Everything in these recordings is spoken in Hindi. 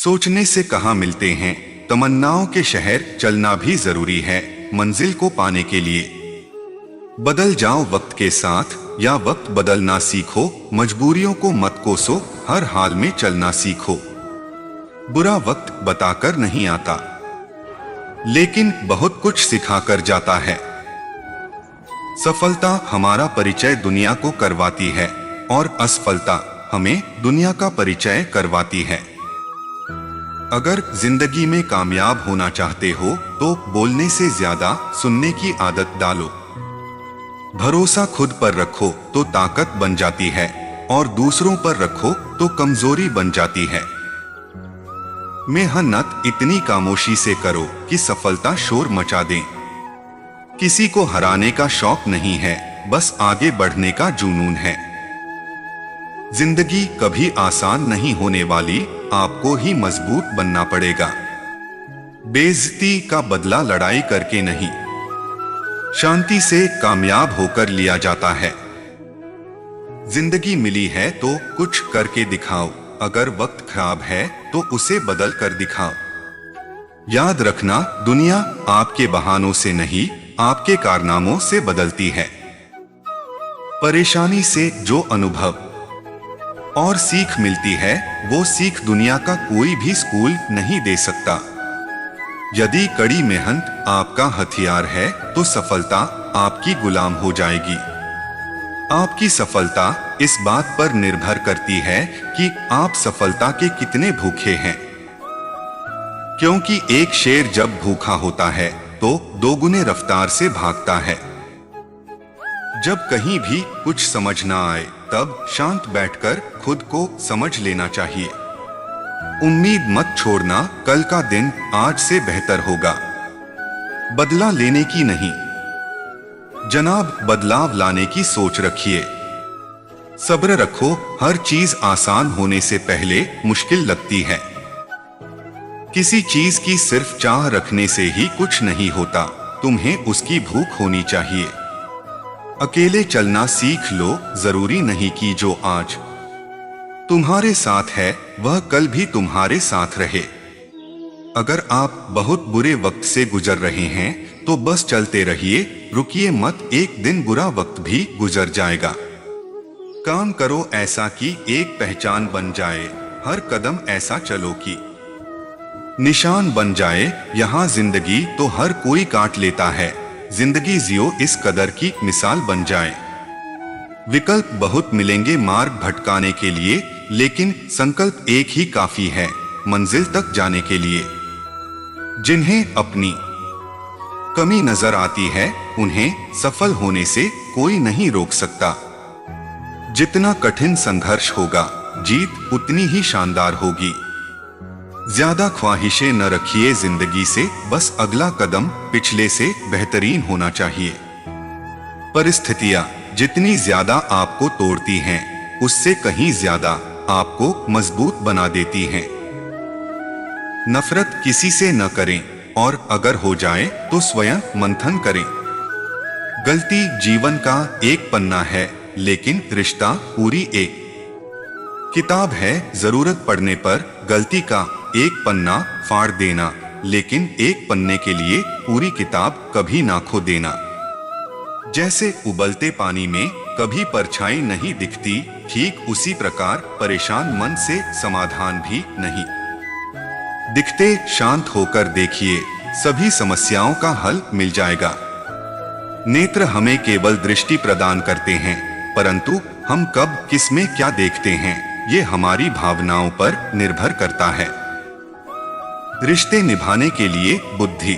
सोचने से कहाँ मिलते हैं तमन्नाओं के शहर, चलना भी जरूरी है मंजिल को पाने के लिए। बदल जाओ वक्त के साथ या वक्त बदलना सीखो, मजबूरियों को मत कोसो, हर हाल में चलना सीखो। बुरा वक्त बताकर नहीं आता, लेकिन बहुत कुछ सिखाकर जाता है। सफलता हमारा परिचय दुनिया को करवाती है और असफलता हमें दुनिया का परिचय करवाती है। अगर जिंदगी में कामयाब होना चाहते हो तो बोलने से ज्यादा सुनने की आदत डालो। भरोसा खुद पर रखो तो ताकत बन जाती है और दूसरों पर रखो तो कमजोरी बन जाती है। मेहनत इतनी खामोशी से करो कि सफलता शोर मचा दे। किसी को हराने का शौक नहीं है, बस आगे बढ़ने का जुनून है। जिंदगी कभी आसान नहीं होने वाली, आपको ही मजबूत बनना पड़ेगा। बेइज्जती का बदला लड़ाई करके नहीं, शांति से कामयाब होकर लिया जाता है। जिंदगी मिली है तो कुछ करके दिखाओ, अगर वक्त खराब है तो उसे बदल कर दिखाओ। याद रखना, दुनिया आपके बहानों से नहीं, आपके कारनामों से बदलती है। परेशानी से जो अनुभव और सीख मिलती है, वो सीख दुनिया का कोई भी स्कूल नहीं दे सकता। यदि कड़ी मेहनत आपका हथियार है तो सफलता आपकी गुलाम हो जाएगी। आपकी सफलता इस बात पर निर्भर करती है कि आप सफलता के कितने भूखे हैं। क्योंकि एक शेर जब भूखा होता है तो दोगुने रफ्तार से भागता है। जब कहीं भी कुछ समझ ना आए तब शांत बैठकर खुद को समझ लेना चाहिए। उम्मीद मत छोड़ना, कल का दिन आज से बेहतर होगा। बदला लेने की नहीं जनाब, बदलाव लाने की सोच रखिए। सब्र रखो, हर चीज आसान होने से पहले मुश्किल लगती है। किसी चीज की सिर्फ चाह रखने से ही कुछ नहीं होता, तुम्हें उसकी भूख होनी चाहिए। अकेले चलना सीख लो, जरूरी नहीं कि जो आज तुम्हारे साथ है वह कल भी तुम्हारे साथ रहे। अगर आप बहुत बुरे वक्त से गुजर रहे हैं तो बस चलते रहिए, रुकिए मत, एक दिन बुरा वक्त भी गुजर जाएगा। काम करो ऐसा कि एक पहचान बन जाए, हर कदम ऐसा चलो कि निशान बन जाए। यहाँ जिंदगी तो हर कोई काट लेता है, जिंदगी जियो इस कदर की मिसाल बन जाए। विकल्प बहुत मिलेंगे मार्ग भटकाने के लिए, लेकिन संकल्प एक ही काफी है मंजिल तक जाने के लिए। जिन्हें अपनी कमी नजर आती है उन्हें सफल होने से कोई नहीं रोक सकता। जितना कठिन संघर्ष होगा, जीत उतनी ही शानदार होगी। ज्यादा ख्वाहिशें न रखिए जिंदगी से, बस अगला कदम पिछले से बेहतरीन होना चाहिए। परिस्थितियां जितनी ज्यादा आपको तोड़ती हैं, उससे कहीं ज्यादा आपको मजबूत बना देती हैं। नफरत किसी से न करें और अगर हो जाए तो स्वयं मंथन करें। गलती जीवन का एक पन्ना है, लेकिन रिश्ता पूरी एक किताब है। जरूरत पड़ने पर गलती का एक पन्ना फाड़ देना, लेकिन एक पन्ने के लिए पूरी किताब कभी ना खो देना। जैसे उबलते पानी में कभी परछाई नहीं दिखती, ठीक उसी प्रकार परेशान मन से समाधान भी नहीं दिखते। शांत होकर देखिए, सभी समस्याओं का हल मिल जाएगा। नेत्र हमें केवल दृष्टि प्रदान करते हैं, परंतु हम कब किस में क्या देखते हैं, ये हमारी भावनाओं पर निर्भर करता है। रिश्ते निभाने के लिए बुद्धि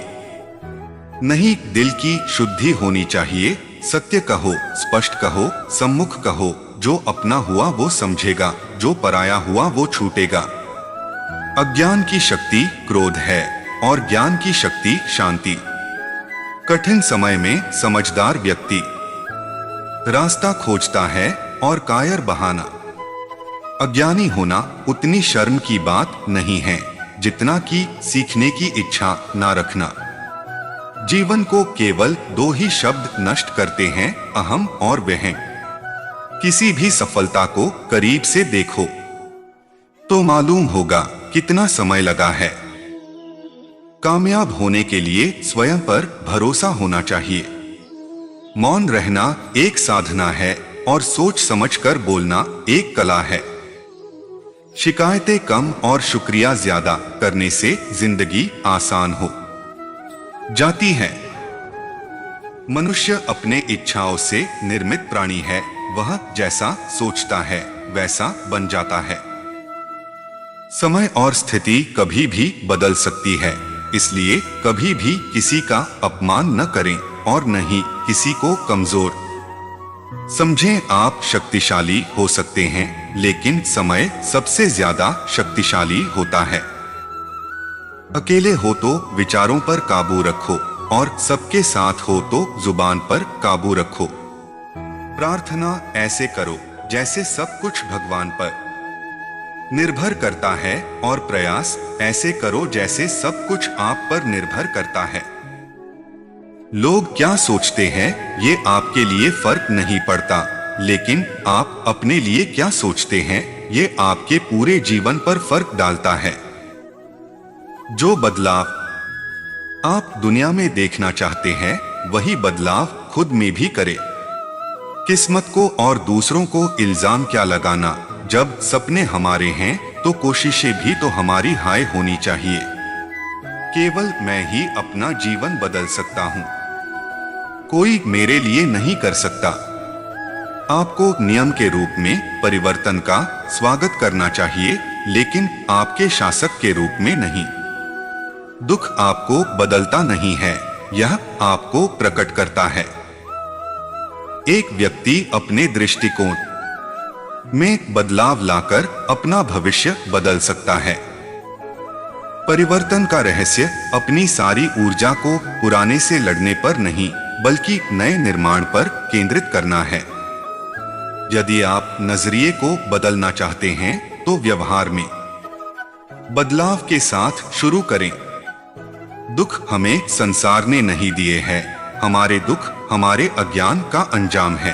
नहीं, दिल की शुद्धि होनी चाहिए। सत्य कहो, स्पष्ट कहो, सम्मुख कहो। जो अपना हुआ वो समझेगा, जो पराया हुआ वो छूटेगा। अज्ञान की शक्ति क्रोध है और ज्ञान की शक्ति शांति। कठिन समय में समझदार व्यक्ति रास्ता खोजता है और कायर बहाना। अज्ञानी होना उतनी शर्म की बात नहीं है जितना कि सीखने की इच्छा ना रखना। जीवन को केवल दो ही शब्द नष्ट करते हैं, अहम और वह। किसी भी सफलता को करीब से देखो तो मालूम होगा कितना समय लगा है। कामयाब होने के लिए स्वयं पर भरोसा होना चाहिए। मौन रहना एक साधना है और सोच समझकर बोलना एक कला है। शिकायतें कम और शुक्रिया ज्यादा करने से जिंदगी आसान हो जाती है। मनुष्य अपने इच्छाओं से निर्मित प्राणी है। वह जैसा सोचता है वैसा बन जाता है। समय और स्थिति कभी भी बदल सकती है, इसलिए कभी भी किसी का अपमान न करें और न ही किसी को कमजोर समझें। आप शक्तिशाली हो सकते हैं, लेकिन समय सबसे ज्यादा शक्तिशाली होता है। अकेले हो तो विचारों पर काबू रखो और सबके साथ हो तो जुबान पर काबू रखो। प्रार्थना ऐसे करो जैसे सब कुछ भगवान पर निर्भर करता है और प्रयास ऐसे करो जैसे सब कुछ आप पर निर्भर करता है। लोग क्या सोचते हैं ये आपके लिए फर्क नहीं पड़ता, लेकिन आप अपने लिए क्या सोचते हैं ये आपके पूरे जीवन पर फर्क डालता है। जो बदलाव आप दुनिया में देखना चाहते हैं वही बदलाव खुद में भी करें। किस्मत को और दूसरों को इल्जाम क्या लगाना, जब सपने हमारे हैं तो कोशिशें भी तो हमारी हाय होनी चाहिए। केवल मैं ही अपना जीवन बदल सकता हूं, कोई मेरे लिए नहीं कर सकता। आपको नियम के रूप में परिवर्तन का स्वागत करना चाहिए, लेकिन आपके शासक के रूप में नहीं। दुख आपको बदलता नहीं है, यह आपको प्रकट करता है। एक व्यक्ति अपने दृष्टिकोण में बदलाव लाकर अपना भविष्य बदल सकता है। परिवर्तन का रहस्य अपनी सारी ऊर्जा को पुराने से लड़ने पर नहीं, बल्कि नए निर्माण पर केंद्रित करना है। यदि आप नजरिए को बदलना चाहते हैं तो व्यवहार में बदलाव के साथ शुरू करें। दुख हमें संसार ने नहीं दिए हैं, हमारे दुख हमारे अज्ञान का अंजाम है।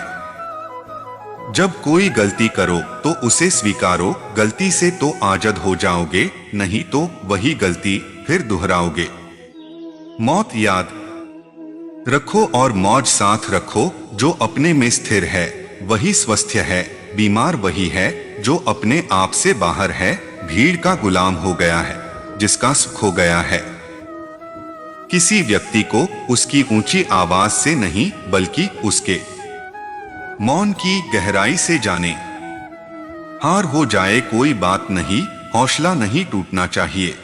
जब कोई गलती करो तो उसे स्वीकारो, गलती से तो आजद हो जाओगे, नहीं तो वही गलती फिर दोहराओगे। मौत याद रखो और मौज साथ रखो। जो अपने में स्थिर है वही स्वस्थ है। बीमार वही है जो अपने आप से बाहर है। भीड़ का गुलाम हो गया है जिसका सुख हो गया है। किसी व्यक्ति को उसकी ऊंची आवाज से नहीं, बल्कि उसके मौन की गहराई से जाने। हार हो जाए कोई बात नहीं, हौसला नहीं टूटना चाहिए।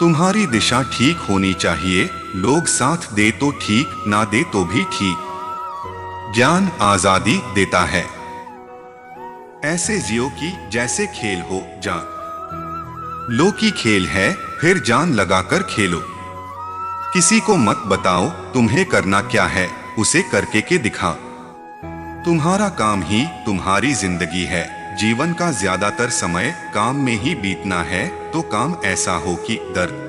तुम्हारी दिशा ठीक होनी चाहिए। लोग साथ दे तो ठीक, ना दे तो भी ठीक। ज्ञान आजादी देता है। ऐसे जियो कि जैसे खेल हो जान लो की खेल है, फिर जान लगाकर खेलो। किसी को मत बताओ तुम्हें करना क्या है, उसे करके के दिखा। तुम्हारा काम ही तुम्हारी जिंदगी है। जीवन का ज्यादातर समय काम में ही बीतना है, तो काम ऐसा हो कि दर्द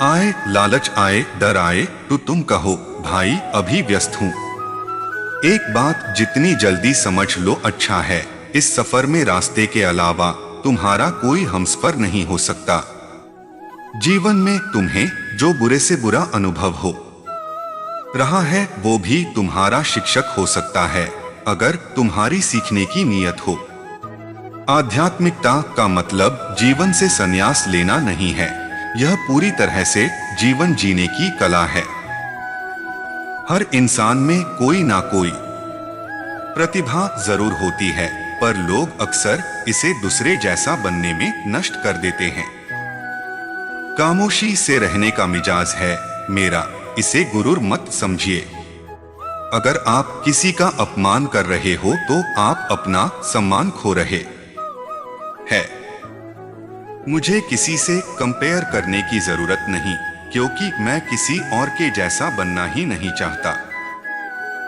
आए, लालच आए, डर आए तो तुम कहो भाई अभी व्यस्त हूं। एक बात जितनी जल्दी समझ लो अच्छा है, इस सफर में रास्ते के अलावा तुम्हारा कोई हमसफर नहीं हो सकता। जीवन में तुम्हें जो बुरे से बुरा अनुभव हो रहा है वो भी तुम्हारा शिक्षक हो सकता है, अगर तुम्हारी सीखने की नीयत हो। आध्यात्मिकता का मतलब जीवन से संन्यास लेना नहीं है, यह पूरी तरह से जीवन जीने की कला है। हर इंसान में कोई ना कोई प्रतिभा जरूर होती है, पर लोग अक्सर इसे दूसरे जैसा बनने में नष्ट कर देते हैं। खामोशी से रहने का मिजाज है मेरा, इसे गुरूर मत समझिए। अगर आप किसी का अपमान कर रहे हो तो आप अपना सम्मान खो रहे हैं। मुझे किसी से कंपेयर करने की जरूरत नहीं, क्योंकि मैं किसी और के जैसा बनना ही नहीं चाहता।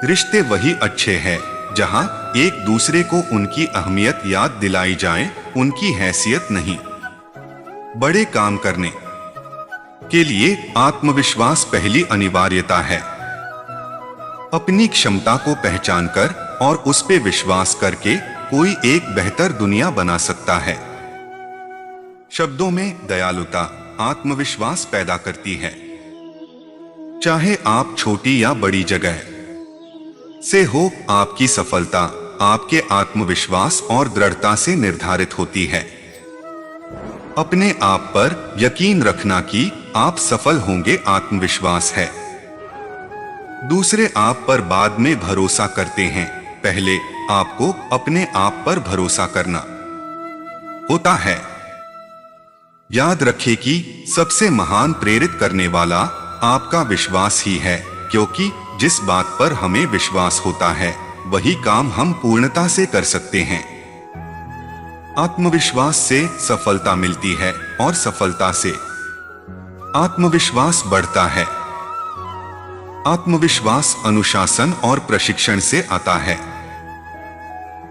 रिश्ते वही अच्छे हैं जहां एक दूसरे को उनकी अहमियत याद दिलाई जाए, उनकी हैसियत नहीं। बड़े काम करने के लिए आत्मविश्वास पहली अनिवार्यता है। अपनी क्षमता को पहचानकर और उस पे विश्वास करके कोई एक बेहतर दुनिया बना सकता है। शब्दों में दयालुता आत्मविश्वास पैदा करती है। चाहे आप छोटी या बड़ी जगह से हो, आपकी सफलता आपके आत्मविश्वास और दृढ़ता से निर्धारित होती है। अपने आप पर यकीन रखना कि आप सफल होंगे आत्मविश्वास है। दूसरे आप पर बाद में भरोसा करते हैं, पहले आपको अपने आप पर भरोसा करना होता है। याद रखें कि सबसे महान प्रेरित करने वाला आपका विश्वास ही है, क्योंकि जिस बात पर हमें विश्वास होता है वही काम हम पूर्णता से कर सकते हैं। आत्मविश्वास से सफलता मिलती है और सफलता से आत्मविश्वास बढ़ता है। आत्मविश्वास अनुशासन और प्रशिक्षण से आता है।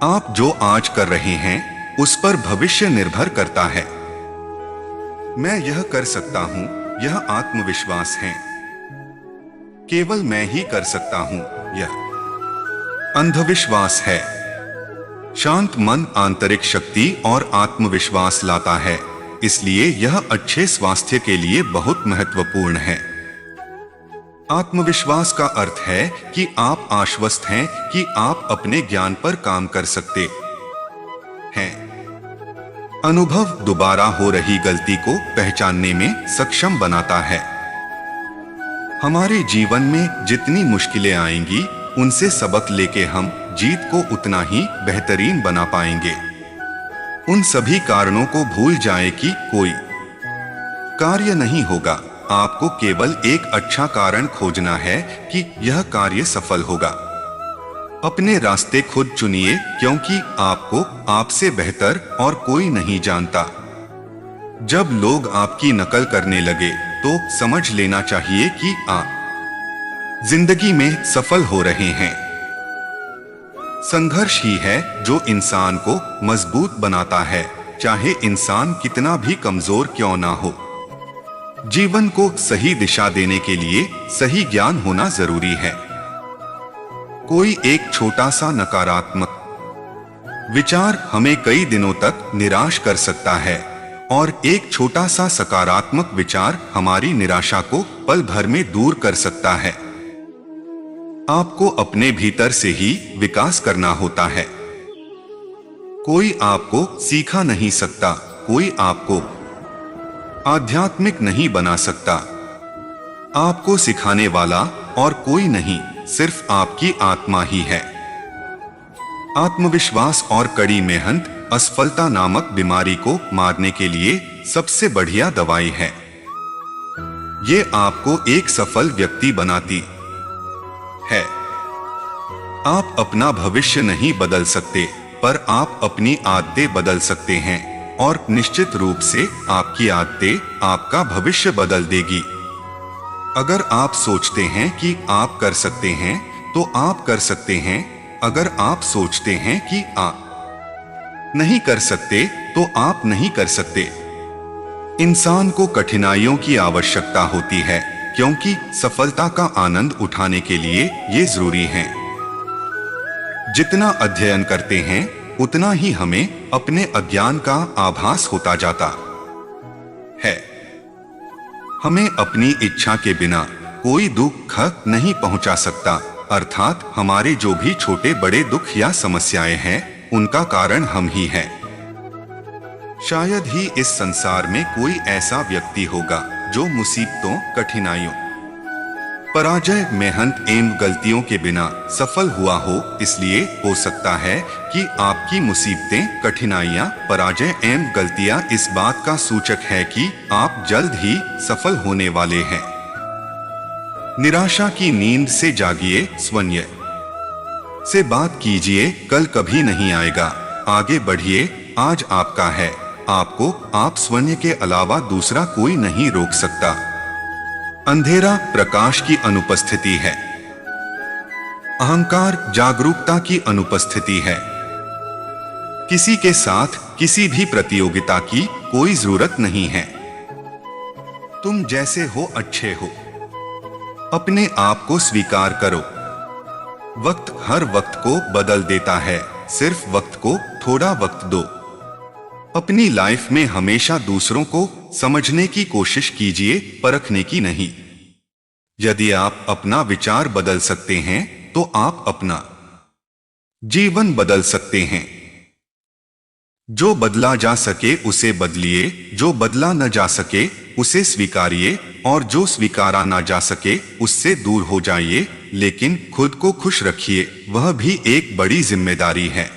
आप जो आज कर रहे हैं उस पर भविष्य निर्भर करता है। मैं यह कर सकता हूं, यह आत्मविश्वास है। केवल मैं ही कर सकता हूं, यह अंधविश्वास है। शांत मन आंतरिक शक्ति और आत्मविश्वास लाता है, इसलिए यह अच्छे स्वास्थ्य के लिए बहुत महत्वपूर्ण है। आत्मविश्वास का अर्थ है कि आप आश्वस्त हैं कि आप अपने ज्ञान पर काम कर सकते हैं। अनुभव दोबारा हो रही गलती को पहचानने में सक्षम बनाता है। हमारे जीवन में जितनी मुश्किलें आएंगी, उनसे सबक लेके हम जीत को उतना ही बेहतरीन बना पाएंगे। उन सभी कारणों को भूल जाएं कि कोई कार्य नहीं होगा। आपको केवल एक अच्छा कारण खोजना है कि यह कार्य सफल होगा। अपने रास्ते खुद चुनिए, क्योंकि आपको आपसे बेहतर और कोई नहीं जानता। जब लोग आपकी नकल करने लगे तो समझ लेना चाहिए कि आप जिंदगी में सफल हो रहे हैं। संघर्ष ही है जो इंसान को मजबूत बनाता है, चाहे इंसान कितना भी कमजोर क्यों ना हो। जीवन को सही दिशा देने के लिए सही ज्ञान होना जरूरी है। कोई एक छोटा सा नकारात्मक विचार हमें कई दिनों तक निराश कर सकता है, और एक छोटा सा सकारात्मक विचार हमारी निराशा को पल भर में दूर कर सकता है। आपको अपने भीतर से ही विकास करना होता है। कोई आपको सीखा नहीं सकता, कोई आपको आध्यात्मिक नहीं बना सकता। आपको सिखाने वाला और कोई नहीं, सिर्फ आपकी आत्मा ही है। आत्मविश्वास और कड़ी मेहनत असफलता नामक बीमारी को मारने के लिए सबसे बढ़िया दवाई है। ये आपको एक सफल व्यक्ति बनाती है। आप अपना भविष्य नहीं बदल सकते, पर आप अपनी आदतें बदल सकते हैं, और निश्चित रूप से आपकी आदतें आपका भविष्य बदल देगी। अगर आप सोचते हैं कि आप कर सकते हैं तो आप कर सकते हैं। अगर आप सोचते हैं कि आप नहीं कर सकते तो आप नहीं कर सकते। इंसान को कठिनाइयों की आवश्यकता होती है, क्योंकि सफलता का आनंद उठाने के लिए ये जरूरी है। जितना अध्ययन करते हैं उतना ही हमें अपने अज्ञान का आभास होता जाता है। हमें अपनी इच्छा के बिना कोई दुख नहीं पहुंचा सकता, अर्थात हमारे जो भी छोटे बड़े दुख या समस्याएं हैं उनका कारण हम ही हैं। शायद ही इस संसार में कोई ऐसा व्यक्ति होगा जो मुसीबतों, कठिनाइयों, पराजय, मेहनत एवं गलतियों के बिना सफल हुआ हो। इसलिए हो सकता है कि आपकी मुसीबतें, कठिनाइयां, पराजय एवं गलतियां इस बात का सूचक है कि आप जल्द ही सफल होने वाले हैं। निराशा की नींद से जागिए, स्वयं से बात कीजिए, कल कभी नहीं आएगा। आगे बढ़िए, आज आपका है। आपको आप स्वयं के अलावा दूसरा कोई नहीं रोक सकता। अंधेरा प्रकाश की अनुपस्थिति है। अहंकार जागरूकता की अनुपस्थिति है। किसी के साथ किसी भी प्रतियोगिता की कोई जरूरत नहीं है। तुम जैसे हो अच्छे हो। अपने आप को स्वीकार करो। वक्त हर वक्त को बदल देता है, सिर्फ वक्त को थोड़ा वक्त दो। अपनी लाइफ में हमेशा दूसरों को समझने की कोशिश कीजिए, परखने की नहीं। यदि आप अपना विचार बदल सकते हैं तो आप अपना जीवन बदल सकते हैं। जो बदला जा सके उसे बदलिए, जो बदला न जा सके उसे स्वीकारिए, और जो स्वीकारा ना जा सके उससे दूर हो जाइए। लेकिन खुद को खुश रखिए, वह भी एक बड़ी जिम्मेदारी है।